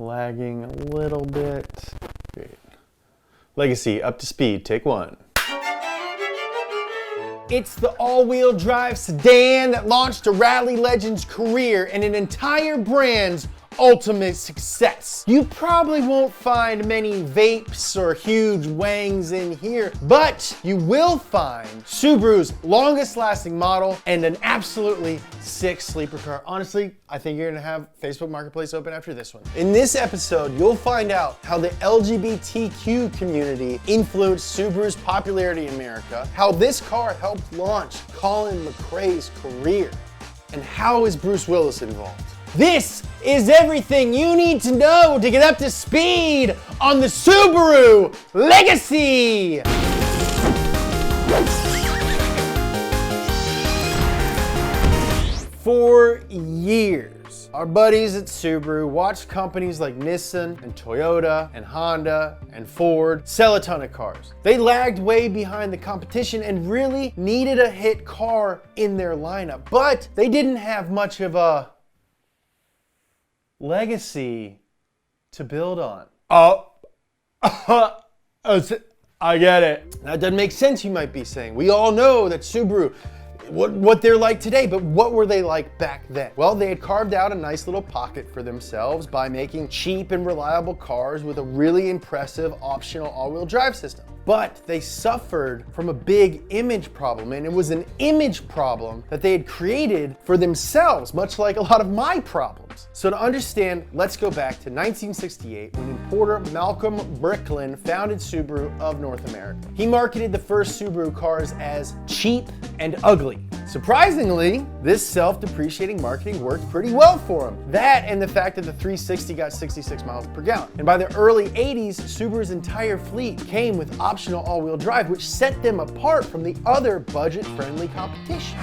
Lagging a little bit. Great. Legacy, up to speed, take one. It's the all-wheel drive sedan that launched a rally legend's career and an entire brand's ultimate success. You probably won't find many vapes or huge wangs in here, but you will find Subaru's longest lasting model and an absolutely sick sleeper car. Honestly, I think you're gonna have Facebook Marketplace open after this one. In this episode, you'll find out how the LGBTQ community influenced Subaru's popularity in America, how this car helped launch Colin McRae's career, and how is Bruce Willis involved. This is everything you need to know to get up to speed on the Subaru Legacy! For years, our buddies at Subaru watched companies like Nissan and Toyota and Honda and Ford sell a ton of cars. They lagged way behind the competition and really needed a hit car in their lineup, but they didn't have much of a legacy to build on. I get it. That doesn't make sense, you might be saying. We all know that Subaru, what they're like today, but what were they like back then? Well, they had carved out a nice little pocket for themselves by making cheap and reliable cars with a really impressive optional all-wheel drive system. But they suffered from a big image problem, and it was an image problem that they had created for themselves, much like a lot of my problems. So to understand, let's go back to 1968 when importer Malcolm Bricklin founded Subaru of North America. He marketed the first Subaru cars as cheap and ugly. Surprisingly, this self-depreciating marketing worked pretty well for him. That and the fact that the 360 got 66 miles per gallon. And by the early 80s, Subaru's entire fleet came with optional all-wheel drive, which set them apart from the other budget-friendly competition.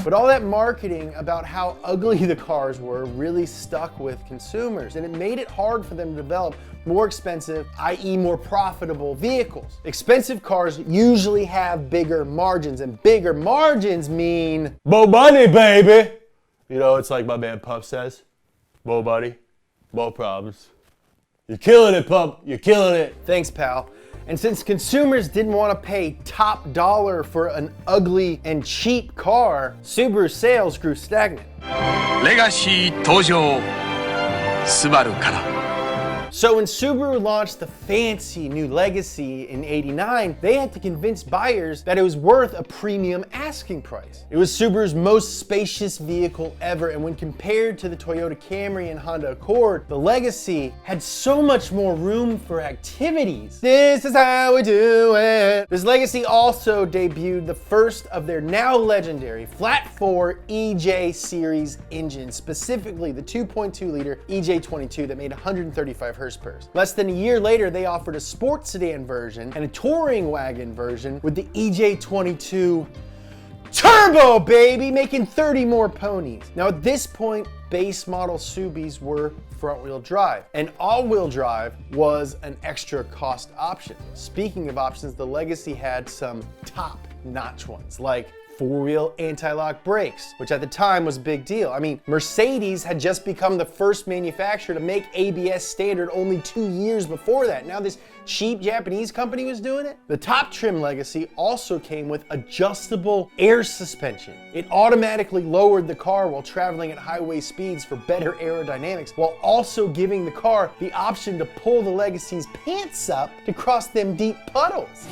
But all that marketing about how ugly the cars were really stuck with consumers, and it made it hard for them to develop more expensive, i.e. more profitable vehicles. Expensive cars usually have bigger margins, and bigger margins mean more money, baby. You know, it's like my man Puff says, more money, more problems. You're killing it, Pup, you're killing it. Thanks, pal. And since consumers didn't want to pay top dollar for an ugly and cheap car, Subaru sales grew stagnant. Legacy 登場 Subaru から So when Subaru launched the fancy new Legacy in '89, they had to convince buyers that it was worth a premium asking price. It was Subaru's most spacious vehicle ever, and when compared to the Toyota Camry and Honda Accord, the Legacy had so much more room for activities. This is how we do it. This Legacy also debuted the first of their now legendary flat-4 EJ series engines, specifically the 2.2-liter EJ22 that made 135 horsepower. Less than a year later, they offered a sports sedan version and a touring wagon version with the EJ22 Turbo, baby, making 30 more ponies. Now at this point, base model Subis were front-wheel drive, and all-wheel drive was an extra cost option. Speaking of options, the Legacy had some top-notch ones, like four-wheel anti-lock brakes, which at the time was a big deal. I mean, Mercedes had just become the first manufacturer to make ABS standard only 2 years before that. Now this cheap Japanese company was doing it. The top trim Legacy also came with adjustable air suspension. It automatically lowered the car while traveling at highway speeds for better aerodynamics, while also giving the car the option to pull the Legacy's pants up to cross them deep puddles.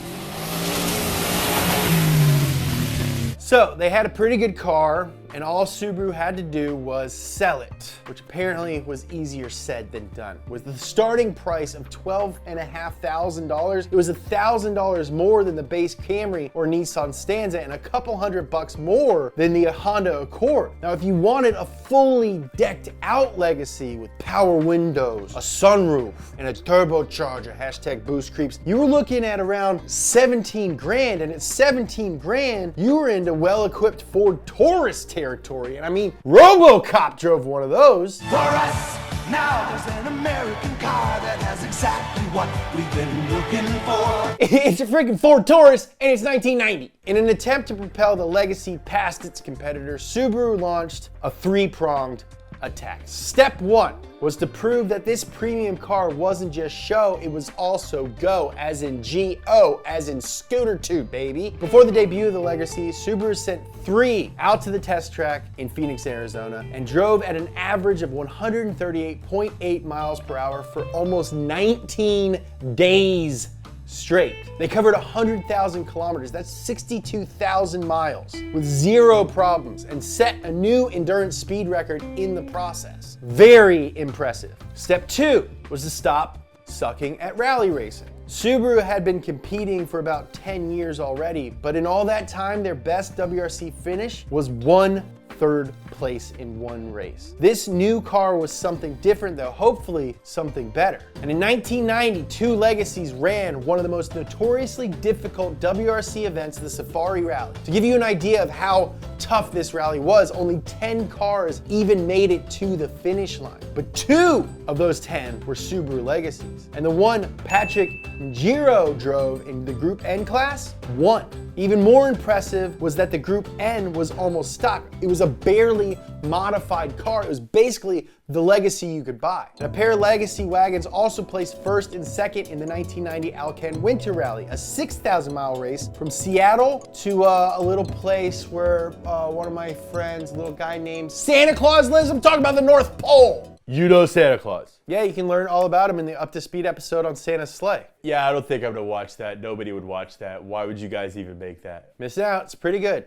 So they had a pretty good car, and all Subaru had to do was sell it, which apparently was easier said than done. With the starting price of $12,500, it was $1,000 more than the base Camry or Nissan Stanza and a couple $100 more than the Honda Accord. Now, if you wanted a fully decked out Legacy with power windows, a sunroof, and a turbocharger, hashtag boost creeps, you were looking at around 17 grand, and at 17 grand, you were into well-equipped Ford Taurus territory. And I mean, RoboCop drove one of those. Taurus, Now there's an American car that has exactly what we've been looking for. It's a freaking Ford Taurus, and it's 1990. In an attempt to propel the Legacy past its competitor, Subaru launched a three-pronged attack. Step one was to prove that this premium car wasn't just show, it was also go, as in G-O, as in scooter tube, baby. Before the debut of the Legacy, Subaru sent 3 out to the test track in Phoenix, Arizona, and drove at an average of 138.8 miles per hour for almost 19 days straight. They covered 100,000 kilometers, that's 62,000 miles, with 0 problems, and set a new endurance speed record in the process. Very impressive. Step 2 was to stop sucking at rally racing. Subaru had been competing for about 10 years already, but in all that time, their best WRC finish was 1/3 place in one race. This new car was something different though, hopefully something better. And in 1990, 2 Legacies ran one of the most notoriously difficult WRC events, the Safari Rally. To give you an idea of how tough this rally was, only 10 cars even made it to the finish line. But 2 of those 10 were Subaru Legacies. And the one Patrick Giro drove in the Group N class won. Even more impressive was that the Group N was almost stock. It was a barely modified car. It was basically the Legacy you could buy. And a pair of Legacy wagons also placed first and second in the 1990 Alcan Winter Rally, a 6,000-mile race from Seattle to a little place where one of my friends, a little guy named Santa Claus lives. I'm talking about the North Pole. You know Santa Claus. Yeah, you can learn all about him in the Up to Speed episode on Santa's sleigh. Yeah, I don't think I'm gonna watch that. Nobody would watch that. Why would you guys even make that? Miss out, it's pretty good.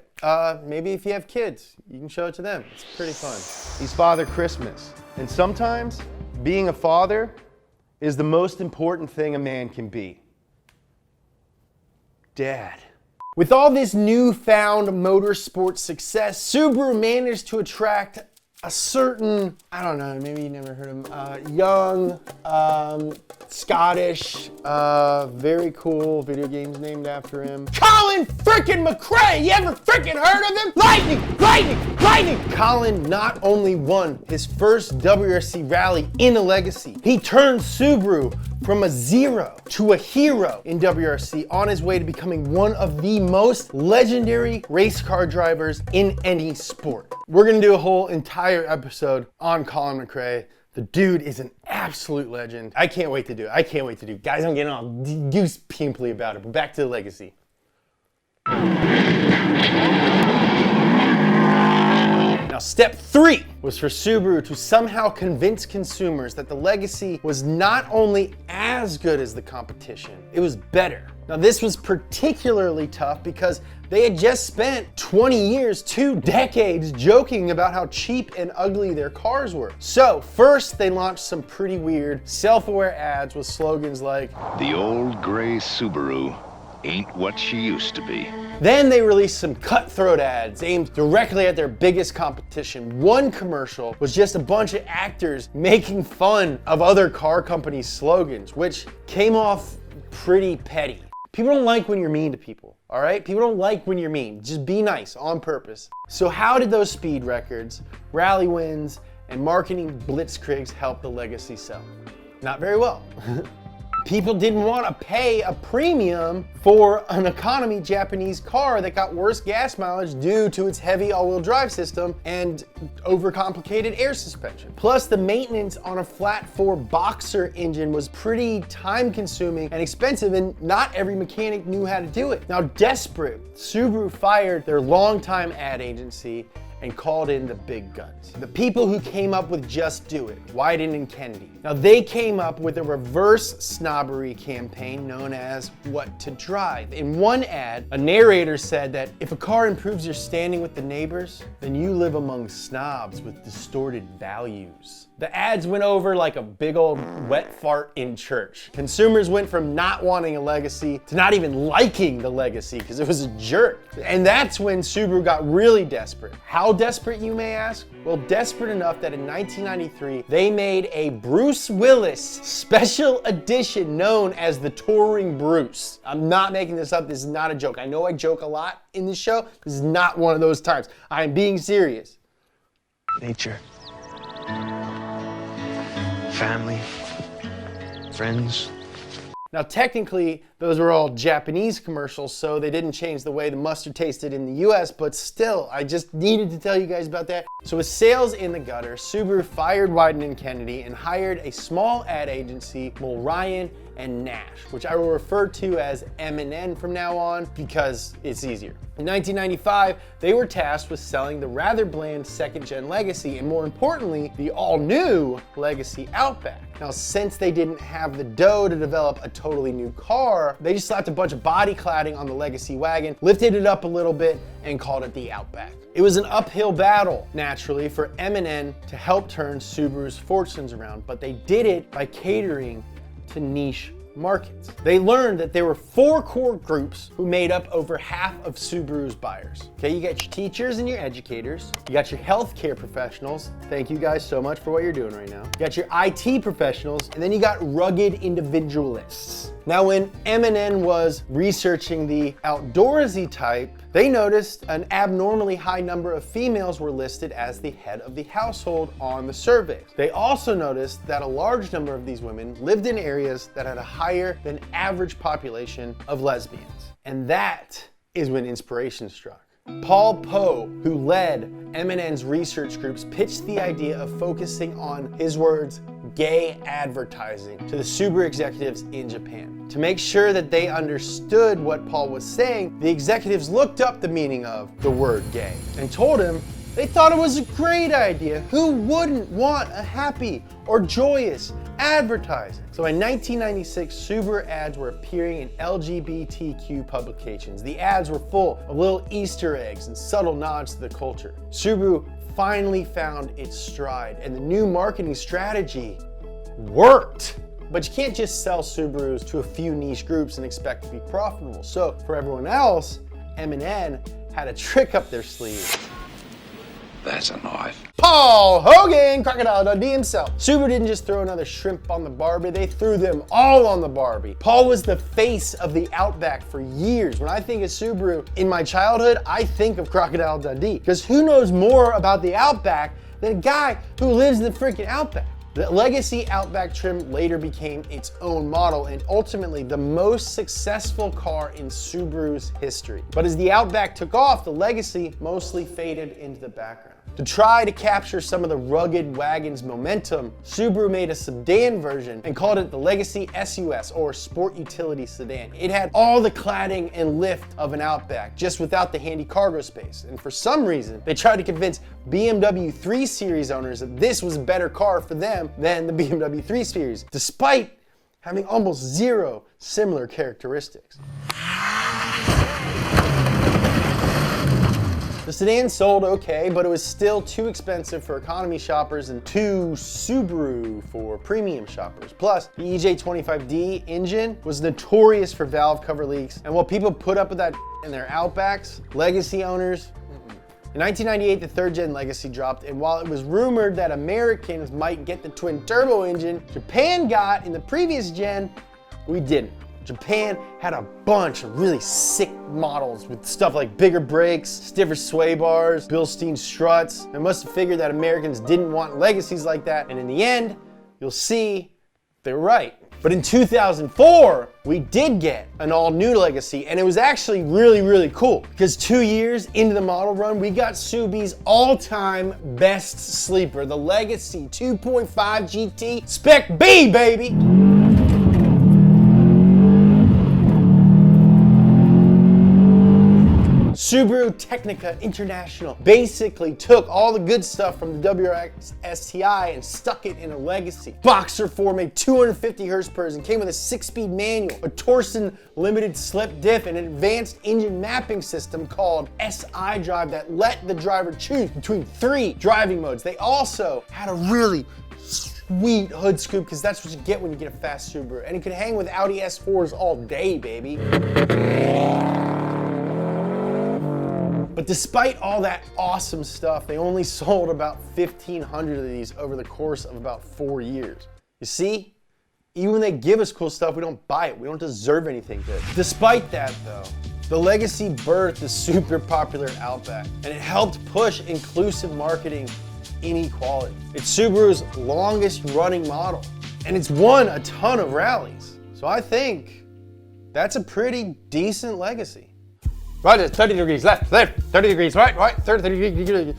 Maybe if you have kids, you can show it to them. It's pretty fun. He's Father Christmas. And sometimes being a father is the most important thing a man can be. Dad. With all this newfound motorsport success, Subaru managed to attract a certain, I don't know, maybe you never heard of him, young, Scottish, very cool, video games named after him. Colin frickin' McRae! You ever frickin' heard of him? Lightning! Lightning! Lightning! Colin not only won his first WRC rally in a Legacy, he turned Subaru from a 0 to a hero in WRC on his way to becoming one of the most legendary race car drivers in any sport. We're gonna do a whole entire episode on Colin McRae. The dude is an absolute legend. I can't wait to do it. I can't wait to do it. Guys, I'm getting all goose pimply about it, but back to the Legacy. Now, step 3 was for Subaru to somehow convince consumers that the Legacy was not only as good as the competition, it was better. Now, this was particularly tough because they had just spent 20 years, 2 decades, joking about how cheap and ugly their cars were. So, first they launched some pretty weird, self-aware ads with slogans like, "The old gray Subaru ain't what she used to be." Then they released some cutthroat ads aimed directly at their biggest competition. One commercial was just a bunch of actors making fun of other car companies' slogans, which came off pretty petty. People don't like when you're mean to people, all right? People don't like when you're mean. Just be nice on purpose. So how did those speed records, rally wins, and marketing blitzkriegs help the Legacy sell? Not very well. People didn't want to pay a premium for an economy Japanese car that got worse gas mileage due to its heavy all-wheel drive system and overcomplicated air suspension. Plus, the maintenance on a flat 4 Boxer engine was pretty time-consuming and expensive, and not every mechanic knew how to do it. Now, desperate, Subaru fired their longtime ad agency and called in the big guns. The people who came up with Just Do It, Wyden and Kennedy. Now, they came up with a reverse snobbery campaign known as What to Drive. In one ad, a narrator said that if a car improves your standing with the neighbors, then you live among snobs with distorted values. The ads went over like a big old wet fart in church. Consumers went from not wanting a Legacy to not even liking the Legacy because it was a jerk. And that's when Subaru got really desperate. How desperate, you may ask? Well, desperate enough that in 1993, they made a Bruce Willis special edition known as the Touring Bruce. I'm not making this up. This is not a joke. I know I joke a lot in this show. This is not one of those times. I am being serious. Nature. family, friends. Now, technically, those were all Japanese commercials, so they didn't change the way the mustard tasted in the US, but still, I just needed to tell you guys about that. So with sales in the gutter, Subaru fired Wyden and Kennedy and hired a small ad agency, Mulryan and Nash, which I will refer to as M&N from now on because it's easier. In 1995, they were tasked with selling the rather bland second-gen Legacy and, more importantly, the all-new Legacy Outback. Now, since they didn't have the dough to develop a totally new car, they just slapped a bunch of body cladding on the Legacy wagon, lifted it up a little bit, and called it the Outback. It was an uphill battle, naturally, for M&N to help turn Subaru's fortunes around, but they did it by catering to niche markets. They learned that there were 4 core groups who made up over half of Subaru's buyers. Okay, you got your teachers and your educators, you got your healthcare professionals, thank you guys so much for what you're doing right now, you got your IT professionals, and then you got rugged individualists. Now, when M&N was researching the outdoorsy type, they noticed an abnormally high number of females were listed as the head of the household on the surveys. They also noticed that a large number of these women lived in areas that had a higher than average population of lesbians. And that is when inspiration struck. Paul Poe, who led M&N's research groups, pitched the idea of focusing on, his words, gay advertising to the Subaru executives in Japan. To make sure that they understood what Paul was saying, the executives looked up the meaning of the word gay and told him they thought it was a great idea. Who wouldn't want a happy or joyous advertising? So in 1996, Subaru ads were appearing in LGBTQ publications. The ads were full of little Easter eggs and subtle nods to the culture. Subaru finally found its stride, and the new marketing strategy worked. But you can't just sell Subarus to a few niche groups and expect to be profitable. So for everyone else, M&N had a trick up their sleeve. That's a knife. Paul Hogan, Crocodile Dundee himself. Subaru didn't just throw another shrimp on the Barbie, they threw them all on the Barbie. Paul was the face of the Outback for years. When I think of Subaru in my childhood, I think of Crocodile Dundee. Because who knows more about the Outback than a guy who lives in the freaking Outback? The Legacy Outback trim later became its own model and ultimately the most successful car in Subaru's history. But as the Outback took off, the Legacy mostly faded into the background. To try to capture some of the rugged wagon's momentum, Subaru made a sedan version and called it the Legacy SUS, or Sport Utility Sedan. It had all the cladding and lift of an Outback, just without the handy cargo space. And for some reason, they tried to convince BMW 3 Series owners that this was a better car for them than the BMW 3 Series, despite having almost zero similar characteristics. The sedan sold okay, but it was still too expensive for economy shoppers and too Subaru for premium shoppers. Plus, the EJ25D engine was notorious for valve cover leaks, and while people put up with that in their Outbacks, Legacy owners, in 1998, the third-gen Legacy dropped, and while it was rumored that Americans might get the twin-turbo engine Japan got in the previous gen, we didn't. Japan had a bunch of really sick models with stuff like bigger brakes, stiffer sway bars, Bilstein struts. They must have figured that Americans didn't want Legacies like that, and in the end, you'll see they were right. But in 2004, we did get an all-new Legacy, and it was actually really, really cool because 2 years into the model run, we got Subi's all-time best sleeper, the Legacy 2.5 GT Spec B, baby! Subaru Technica International basically took all the good stuff from the WRX STI and stuck it in a Legacy. Boxer 4 made 250 horsepower and came with a 6-speed manual, a Torsen limited slip diff, and an advanced engine mapping system called SI Drive that let the driver choose between 3 driving modes. They also had a really sweet hood scoop because that's what you get when you get a fast Subaru, and it could hang with Audi S4s all day, baby. But despite all that awesome stuff, they only sold about 1,500 of these over the course of about 4 years. You see, even when they give us cool stuff, we don't buy it. We don't deserve anything good. Despite that though, the Legacy birthed the super popular Outback, and it helped push inclusive marketing any quality. It's Subaru's longest running model, and it's won a ton of rallies. So I think that's a pretty decent legacy. Right, it's 30 degrees left, 30 degrees right, 30 degrees.